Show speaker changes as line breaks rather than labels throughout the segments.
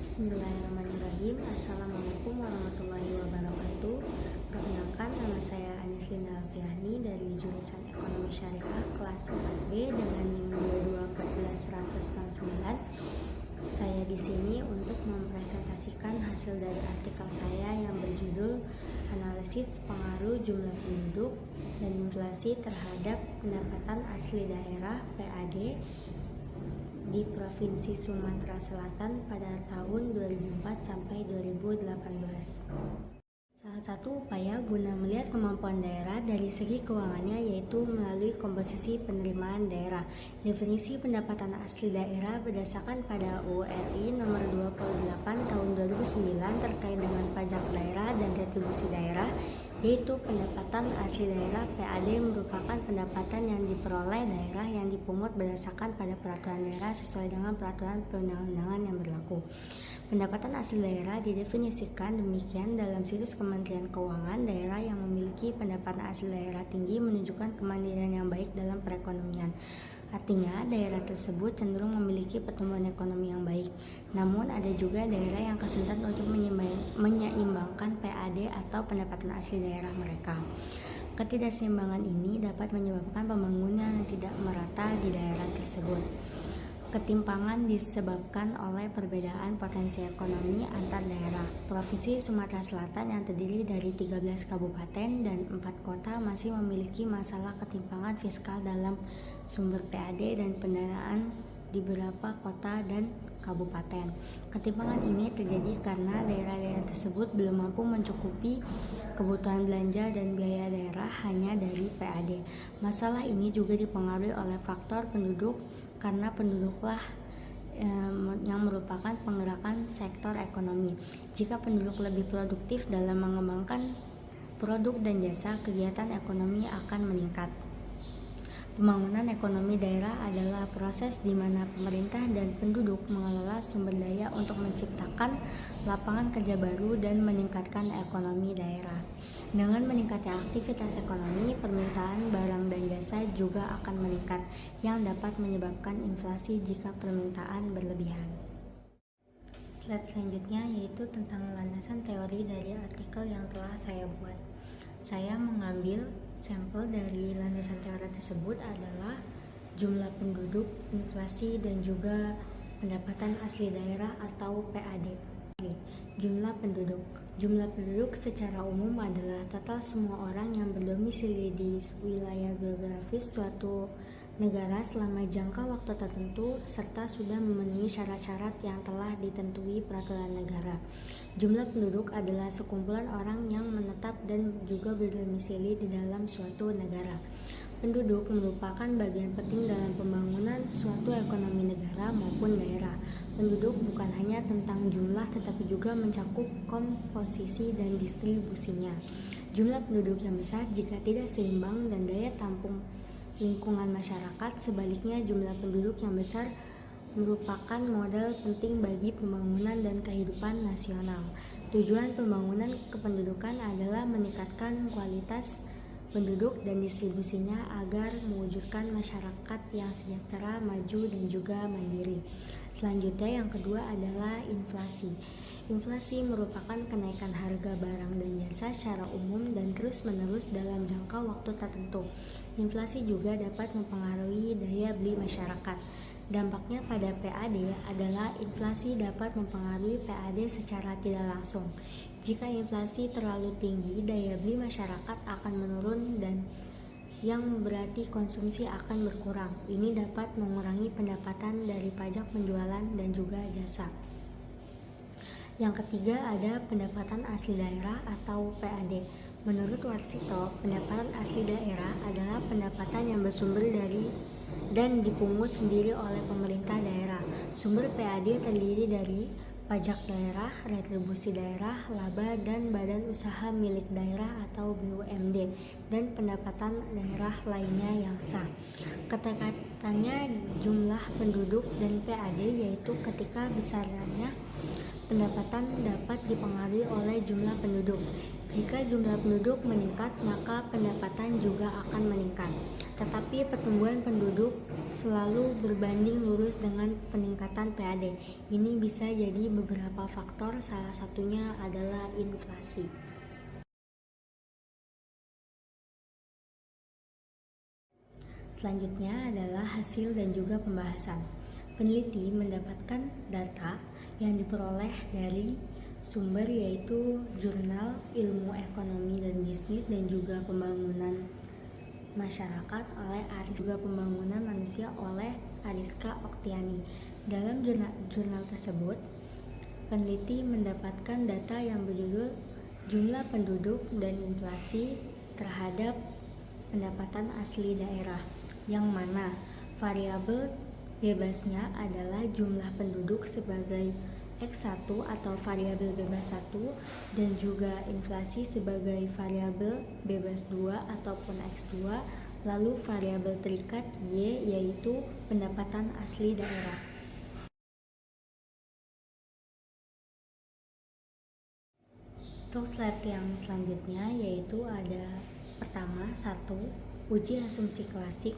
Bismillahirrahmanirrahim. Assalamualaikum warahmatullahi wabarakatuh. Perkenalkan, nama saya Anis Linda Alfiani dari jurusan Ekonomi Syariah kelas 4B dengan NIM 2214169. Saya di sini untuk mempresentasikan hasil dari artikel saya yang berjudul Analisis Pengaruh Jumlah Penduduk dan Inflasi Terhadap Pendapatan Asli Daerah (PAD) di Provinsi Sumatera Selatan pada tahun 2004 sampai 2018. Salah satu upaya guna melihat kemampuan daerah dari segi keuangannya yaitu melalui komposisi penerimaan daerah. Definisi pendapatan asli daerah berdasarkan pada UU RI nomor 28 tahun 2009 terkait dengan pajak daerah dan retribusi daerah, yaitu pendapatan asli daerah (PAD) merupakan pendapatan yang diperoleh daerah yang dipungut berdasarkan pada peraturan daerah sesuai dengan peraturan perundang-undangan yang berlaku. Pendapatan asli daerah didefinisikan demikian dalam situs Kementerian Keuangan. Daerah yang memiliki pendapatan asli daerah tinggi menunjukkan kemandirian yang baik dalam perekonomian. Artinya, daerah tersebut cenderung memiliki pertumbuhan ekonomi yang baik. Namun, ada juga daerah yang kesulitan untuk menyeimbangkan PAD atau pendapatan asli daerah mereka. Ketidakseimbangan ini dapat menyebabkan pembangunan yang tidak merata di daerah tersebut. Ketimpangan disebabkan oleh perbedaan potensi ekonomi antar daerah. Provinsi Sumatera Selatan yang terdiri dari 13 kabupaten dan 4 kota masih memiliki masalah ketimpangan fiskal dalam sumber PAD dan pendanaan di beberapa kota dan kabupaten. Ketimpangan ini terjadi karena daerah-daerah tersebut belum mampu mencukupi kebutuhan belanja dan biaya daerah hanya dari PAD. Masalah ini juga dipengaruhi oleh faktor penduduk karena penduduklah yang merupakan penggerakkan sektor ekonomi. Jika penduduk lebih produktif dalam mengembangkan produk dan jasa, kegiatan ekonomi akan meningkat. Pembangunan ekonomi daerah adalah proses di mana pemerintah dan penduduk mengelola sumber daya untuk menciptakan lapangan kerja baru dan meningkatkan ekonomi daerah. Dengan meningkatnya aktivitas ekonomi, permintaan barang dan jasa juga akan meningkat, yang dapat menyebabkan inflasi jika permintaan berlebihan. Slide selanjutnya yaitu tentang landasan teori dari artikel yang telah saya buat. Saya mengambil sampel dari landasan teori tersebut adalah jumlah penduduk, inflasi, dan juga pendapatan asli daerah atau PAD. Jumlah penduduk. Jumlah penduduk secara umum adalah total semua orang yang berdomisili di wilayah geografis suatu negara selama jangka waktu tertentu serta sudah memenuhi syarat-syarat yang telah ditentui peraturan negara. Jumlah penduduk adalah sekumpulan orang yang menetap dan juga berdomisili di dalam suatu negara. Penduduk merupakan bagian penting dalam pembangunan suatu ekonomi negara maupun daerah. Penduduk bukan hanya tentang jumlah tetapi juga mencakup komposisi dan distribusinya. Jumlah penduduk yang besar jika tidak seimbang dan daya tampung lingkungan masyarakat, sebaliknya jumlah penduduk yang besar merupakan modal penting bagi pembangunan dan kehidupan nasional. Tujuan pembangunan kependudukan adalah meningkatkan kualitas penduduk dan distribusinya agar mewujudkan masyarakat yang sejahtera, maju, dan juga mandiri. Selanjutnya yang kedua adalah inflasi. Inflasi merupakan kenaikan harga barang dan jasa secara umum dan terus-menerus dalam jangka waktu tertentu. Inflasi juga dapat mempengaruhi daya beli masyarakat. Dampaknya pada PAD adalah inflasi dapat mempengaruhi PAD secara tidak langsung. Jika inflasi terlalu tinggi, daya beli masyarakat akan menurun dan yang berarti konsumsi akan berkurang. Ini dapat mengurangi pendapatan dari pajak penjualan dan juga jasa. Yang ketiga ada pendapatan asli daerah atau PAD. Menurut Warsito, pendapatan asli daerah adalah pendapatan yang bersumber dari dan dipungut sendiri oleh pemerintah daerah. Sumber PAD terdiri dari pajak daerah, retribusi daerah, laba dan badan usaha milik daerah atau BUMD, dan pendapatan daerah lainnya yang sah. Keterkaitannya jumlah penduduk dan PAD yaitu ketika besarnya pendapatan dapat dipengaruhi oleh jumlah penduduk. Jika jumlah penduduk meningkat, maka pendapatan juga akan meningkat. tetapi pertumbuhan penduduk selalu berbanding lurus dengan peningkatan PAD. Ini bisa jadi beberapa faktor, salah satunya adalah inflasi. Selanjutnya adalah hasil dan juga pembahasan. Peneliti mendapatkan data yang diperoleh dari sumber yaitu Jurnal Ilmu Ekonomi dan Bisnis dan juga Pembangunan Masyarakat oleh juga Pembangunan Manusia oleh Ariska Oktiani. Dalam jurnal tersebut, peneliti mendapatkan data yang berjudul Jumlah Penduduk dan Inflasi terhadap Pendapatan Asli Daerah, yang mana variabel bebasnya adalah jumlah penduduk sebagai X1 atau variabel bebas 1 dan juga inflasi sebagai variabel bebas 2 ataupun X2, lalu variabel terikat Y yaitu pendapatan asli daerah. Untuk slide yang selanjutnya yaitu ada pertama 1. Uji asumsi klasik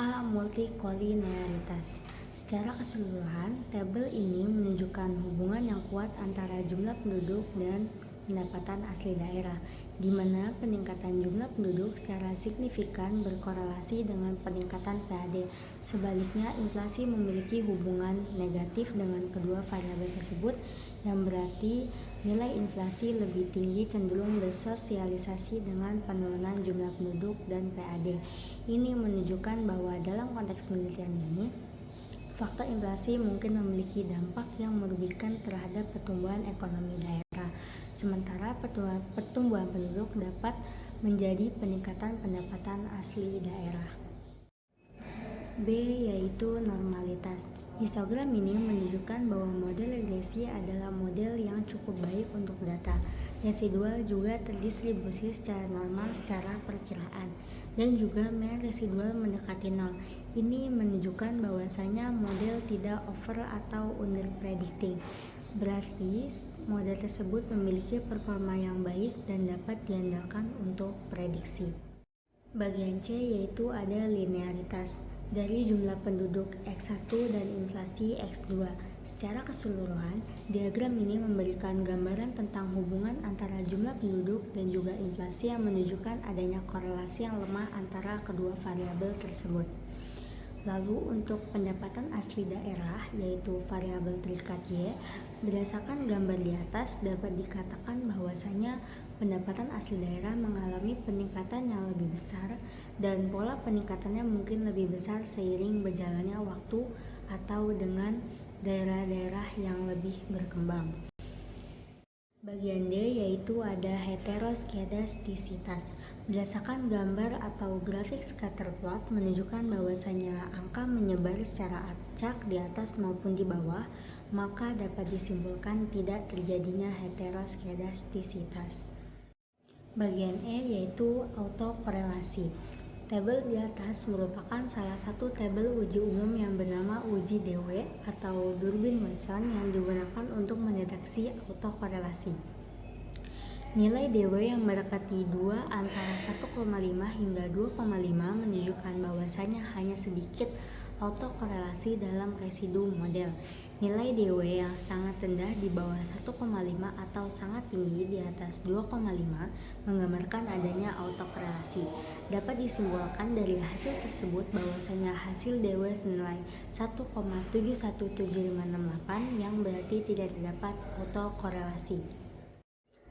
A. Multikolinearitas. Secara keseluruhan, tabel ini menunjukkan hubungan yang kuat antara jumlah penduduk dan pendapatan asli daerah, di mana peningkatan jumlah penduduk secara signifikan berkorelasi dengan peningkatan PAD. Sebaliknya, inflasi memiliki hubungan negatif dengan kedua variabel tersebut, yang berarti nilai inflasi lebih tinggi cenderung bersosialisasi dengan penurunan jumlah penduduk dan PAD. Ini menunjukkan bahwa dalam konteks penelitian ini, faktor inflasi mungkin memiliki dampak yang merugikan terhadap pertumbuhan ekonomi daerah, sementara pertumbuhan penduduk dapat menjadi peningkatan pendapatan asli daerah. B. Yaitu normalitas. Histogram ini menunjukkan bahwa model regresi adalah model yang cukup baik untuk data. Residual juga terdistribusi secara normal secara perkiraan, dan juga mean residual mendekati nol. Ini menunjukkan bahwasanya model tidak over atau under predicting. Berarti model tersebut memiliki performa yang baik dan dapat diandalkan untuk prediksi. Bagian C yaitu ada linearitas dari jumlah penduduk X1 dan inflasi X2. Secara keseluruhan, diagram ini memberikan gambaran tentang hubungan antara jumlah penduduk dan juga inflasi yang menunjukkan adanya korelasi yang lemah antara kedua variabel tersebut. Lalu untuk pendapatan asli daerah yaitu variabel terikat Y, berdasarkan gambar di atas dapat dikatakan bahwasanya pendapatan asli daerah mengalami peningkatan yang lebih besar dan pola peningkatannya mungkin lebih besar seiring berjalannya waktu atau dengan daerah-daerah yang lebih berkembang. Bagian D yaitu ada heteroskedastisitas. Berdasarkan gambar atau grafik scatter plot menunjukkan bahwasanya angka menyebar secara acak di atas maupun di bawah, maka dapat disimpulkan tidak terjadinya heteroskedastisitas. Bagian E yaitu autokorelasi. Tabel di atas merupakan salah satu tabel uji umum yang bernama uji Dewey atau Durbin-Watson yang digunakan untuk mendeteksi autokorelasi. Nilai Dewey yang mendekati 2 antara 1,5 hingga 2,5 menunjukkan bahwasanya hanya sedikit autokorelasi dalam residu model. Nilai Dewey yang sangat rendah di bawah 1,5 atau sangat tinggi di atas 2,5 menggambarkan adanya autokorelasi. Dapat disimpulkan dari hasil tersebut bahwasanya hasil Dewey senilai 1,717568 yang berarti tidak terdapat autokorelasi.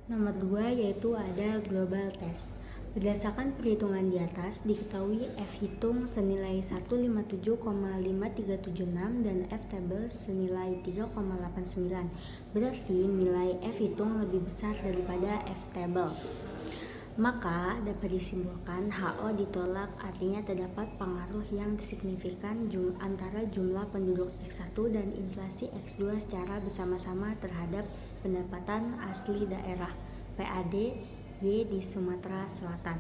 Nomor 2 yaitu ada global test. Berdasarkan perhitungan di atas, diketahui F hitung senilai 157,5376 dan F table senilai 3,89. Berarti nilai F hitung lebih besar daripada F table. Maka dapat disimpulkan HO ditolak, artinya terdapat pengaruh yang signifikan antara jumlah penduduk X1 dan inflasi X2 secara bersama-sama terhadap pendapatan asli daerah PAD Y di Sumatera Selatan.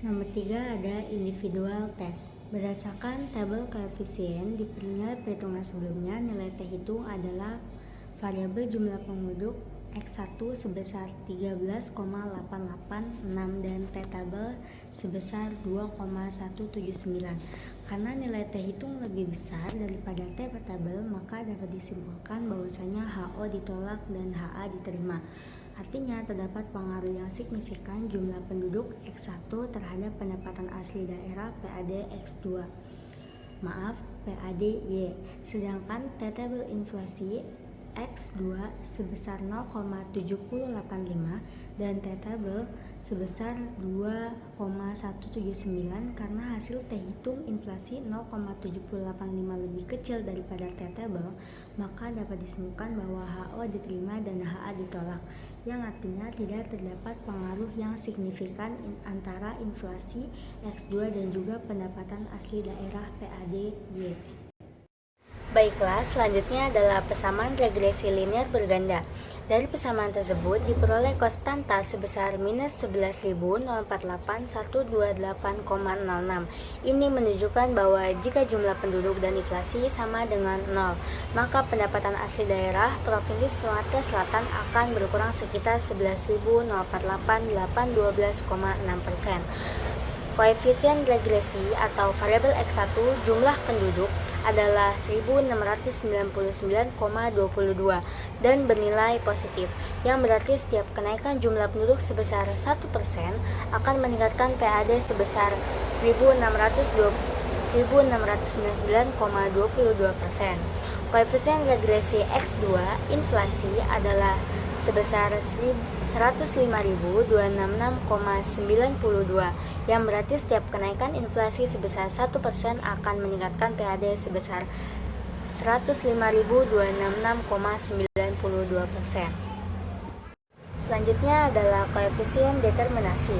Nomor 3 ada individual test. Berdasarkan tabel koefisien di nilai perhitungan sebelumnya, nilai T hitung adalah variabel jumlah penduduk X1 sebesar 13,886 dan T-tabel sebesar 2,179. Karena nilai T hitung lebih besar daripada T-tabel, maka dapat disimpulkan bahwasanya HO ditolak dan HA diterima. Artinya terdapat pengaruh yang signifikan jumlah penduduk X1 terhadap pendapatan asli daerah PAD X2. PAD Y. Sedangkan T-tabel inflasi X2 sebesar 0,785 dan T-tabel sebesar 2,179 karena hasil T hitung inflasi 0,785 lebih kecil daripada T-tabel, maka dapat disimpulkan bahwa HO diterima dan HA ditolak, yang artinya tidak terdapat pengaruh yang signifikan antara inflasi X2 dan juga pendapatan asli daerah PAD Y. Baiklah, selanjutnya adalah persamaan regresi linear berganda. Dari persamaan tersebut diperoleh konstanta sebesar minus 11.048.128,06. Ini menunjukkan bahwa jika jumlah penduduk dan inflasi sama dengan 0, maka pendapatan asli daerah Provinsi Sumatera Selatan akan berkurang sekitar 11.048.812,6%. Koefisien regresi atau variabel X1 jumlah penduduk adalah 1699,22 dan bernilai positif, yang berarti setiap kenaikan jumlah penduduk sebesar 1% akan meningkatkan PAD sebesar 1699,22%. Koefisien regresi X2 inflasi adalah sebesar 105.266,92, yang berarti setiap kenaikan inflasi sebesar 1% akan meningkatkan PAD sebesar 105.266,92%. Selanjutnya adalah koefisien determinasi.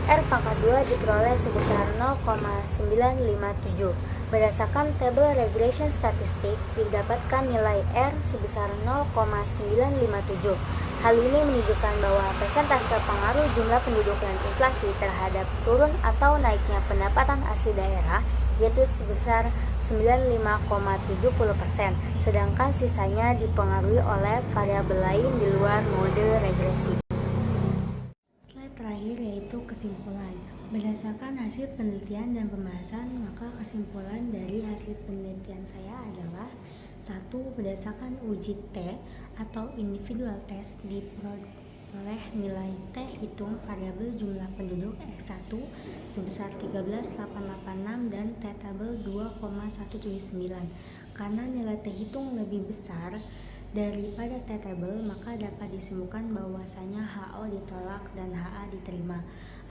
R pangkat 2 diperoleh sebesar 0,957. Berdasarkan tabel regression statistik, didapatkan nilai R sebesar 0,957. Hal ini menunjukkan bahwa persentase pengaruh jumlah penduduk dan inflasi terhadap turun atau naiknya pendapatan asli daerah yaitu sebesar 95,70%, sedangkan sisanya dipengaruhi oleh variabel lain di luar model regresi. Slide terakhir yaitu kesimpulan. Berdasarkan hasil penelitian dan pembahasan, maka kesimpulan dari hasil penelitian saya adalah: 1. Berdasarkan uji T atau individual test diperoleh nilai T hitung variabel jumlah penduduk X1 sebesar 13.886 dan T-tabel 2,179. Karena nilai T hitung lebih besar daripada T-tabel, maka dapat disimpulkan bahwasanya HO ditolak dan HA diterima.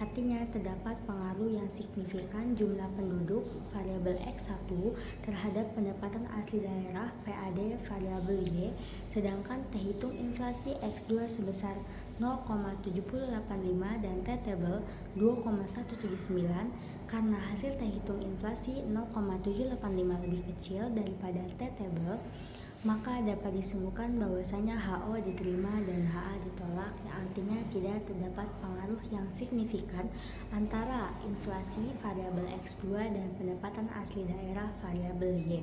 Artinya terdapat pengaruh yang signifikan jumlah penduduk variabel X1 terhadap pendapatan asli daerah PAD variabel Y, sedangkan T hitung inflasi X2 sebesar 0,785 dan T-tabel 2,179 karena hasil T hitung inflasi 0,785 lebih kecil daripada T-tabel, maka dapat disimpulkan bahwasanya HO diterima dan HA ditolak, yang artinya tidak terdapat pengaruh yang signifikan antara inflasi variabel X2 dan pendapatan asli daerah variabel Y.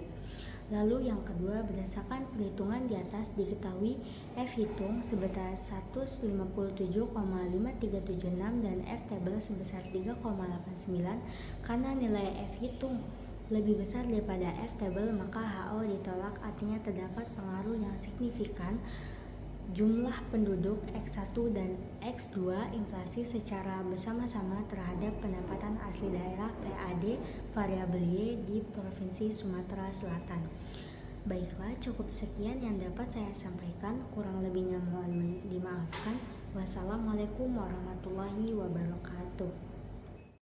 Lalu yang kedua, berdasarkan perhitungan di atas diketahui F hitung sebesar 157,5376 dan F tabel sebesar 3,89. Karena nilai F hitung lebih besar daripada F tabel, maka HO ditolak, artinya terdapat pengaruh yang signifikan jumlah penduduk X1 dan X2 inflasi secara bersama-sama terhadap pendapatan asli daerah PAD variabel Y di Provinsi Sumatera Selatan. Baiklah, cukup sekian yang dapat saya sampaikan, kurang lebihnya mohon dimaafkan. Wassalamualaikum warahmatullahi wabarakatuh.